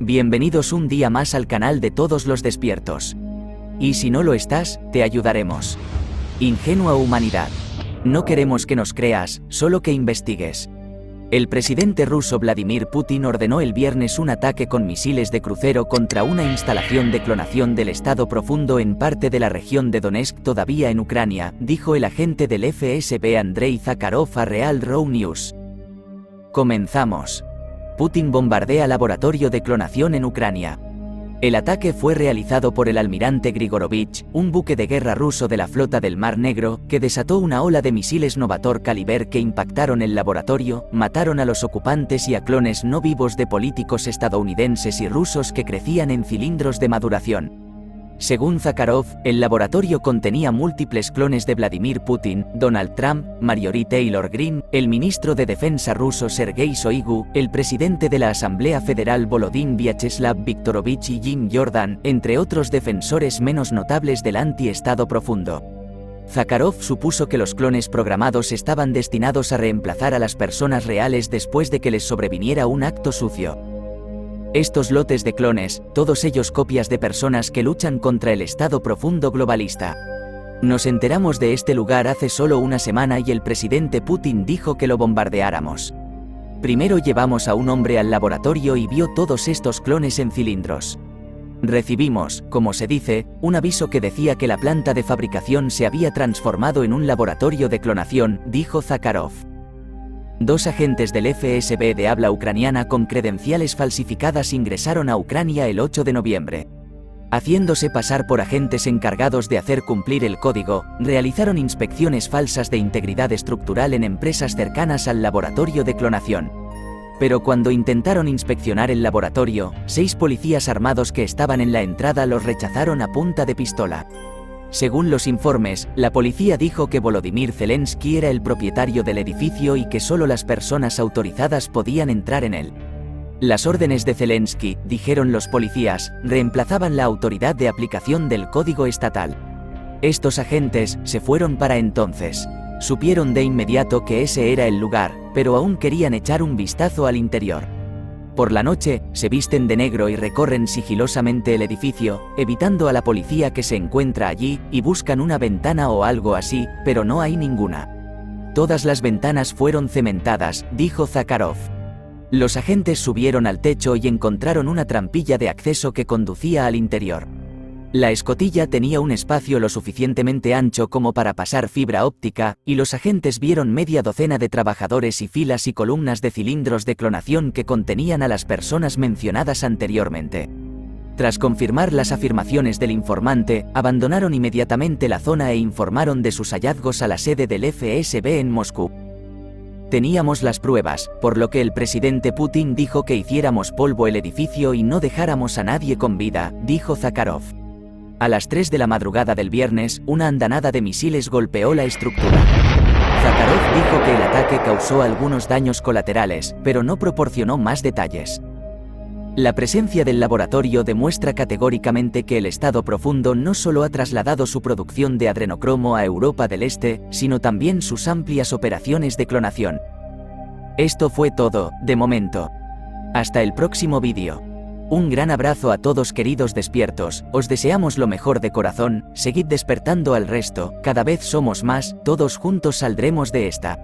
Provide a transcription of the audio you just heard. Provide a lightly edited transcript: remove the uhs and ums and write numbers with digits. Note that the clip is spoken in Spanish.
Bienvenidos un día más al canal de todos los despiertos. Y si no lo estás, te ayudaremos. Ingenua humanidad. No queremos que nos creas, solo que investigues. El presidente ruso Vladimir Putin ordenó el viernes un ataque con misiles de crucero contra una instalación de clonación del Estado profundo en parte de la región de Donetsk todavía en Ucrania, dijo el agente del FSB Andrei Zakharov a Real Raw News. Comenzamos. Putin bombardea laboratorio de clonación en Ucrania. El ataque fue realizado por el almirante Grigorovich, un buque de guerra ruso de la flota del Mar Negro, que desató una ola de misiles Novator Caliber que impactaron el laboratorio, mataron a los ocupantes y a clones no vivos de políticos estadounidenses y rusos que crecían en cilindros de maduración. Según Zakharov, el laboratorio contenía múltiples clones de Vladimir Putin, Donald Trump, Marjorie Taylor Greene, el ministro de Defensa ruso Sergei Shoigu, el presidente de la Asamblea Federal Volodymyr Vyacheslav Viktorovich y Jim Jordan, entre otros defensores menos notables del anti-estado profundo. Zakharov supuso que los clones programados estaban destinados a reemplazar a las personas reales después de que les sobreviniera un acto sucio. Estos lotes de clones, todos ellos copias de personas que luchan contra el Estado profundo globalista. Nos enteramos de este lugar hace solo una semana y el presidente Putin dijo que lo bombardeáramos. Primero llevamos a un hombre al laboratorio y vio todos estos clones en cilindros. Recibimos, como se dice, un aviso que decía que la planta de fabricación se había transformado en un laboratorio de clonación, dijo Zakharov. Dos agentes del FSB de habla ucraniana con credenciales falsificadas ingresaron a Ucrania el 8 de noviembre. Haciéndose pasar por agentes encargados de hacer cumplir el código, realizaron inspecciones falsas de integridad estructural en empresas cercanas al laboratorio de clonación. Pero cuando intentaron inspeccionar el laboratorio, 6 policías armados que estaban en la entrada los rechazaron a punta de pistola. Según los informes, la policía dijo que Volodymyr Zelensky era el propietario del edificio y que solo las personas autorizadas podían entrar en él. Las órdenes de Zelensky, dijeron los policías, reemplazaban la autoridad de aplicación del código estatal. Estos agentes se fueron para entonces. Supieron de inmediato que ese era el lugar, pero aún querían echar un vistazo al interior. Por la noche, se visten de negro y recorren sigilosamente el edificio, evitando a la policía que se encuentra allí, y buscan una ventana o algo así, pero no hay ninguna. Todas las ventanas fueron cementadas, dijo Zakharov. Los agentes subieron al techo y encontraron una trampilla de acceso que conducía al interior. La escotilla tenía un espacio lo suficientemente ancho como para pasar fibra óptica, y los agentes vieron media docena de trabajadores y filas y columnas de cilindros de clonación que contenían a las personas mencionadas anteriormente. Tras confirmar las afirmaciones del informante, abandonaron inmediatamente la zona e informaron de sus hallazgos a la sede del FSB en Moscú. Teníamos las pruebas, por lo que el presidente Putin dijo que hiciéramos polvo el edificio y no dejáramos a nadie con vida, dijo Zakharov. A las 3 de la madrugada del viernes, una andanada de misiles golpeó la estructura. Zakharov dijo que el ataque causó algunos daños colaterales, pero no proporcionó más detalles. La presencia del laboratorio demuestra categóricamente que el Estado profundo no solo ha trasladado su producción de adrenocromo a Europa del Este, sino también sus amplias operaciones de clonación. Esto fue todo, de momento. Hasta el próximo vídeo. Un gran abrazo a todos queridos despiertos, os deseamos lo mejor de corazón, seguid despertando al resto, cada vez somos más, todos juntos saldremos de esta.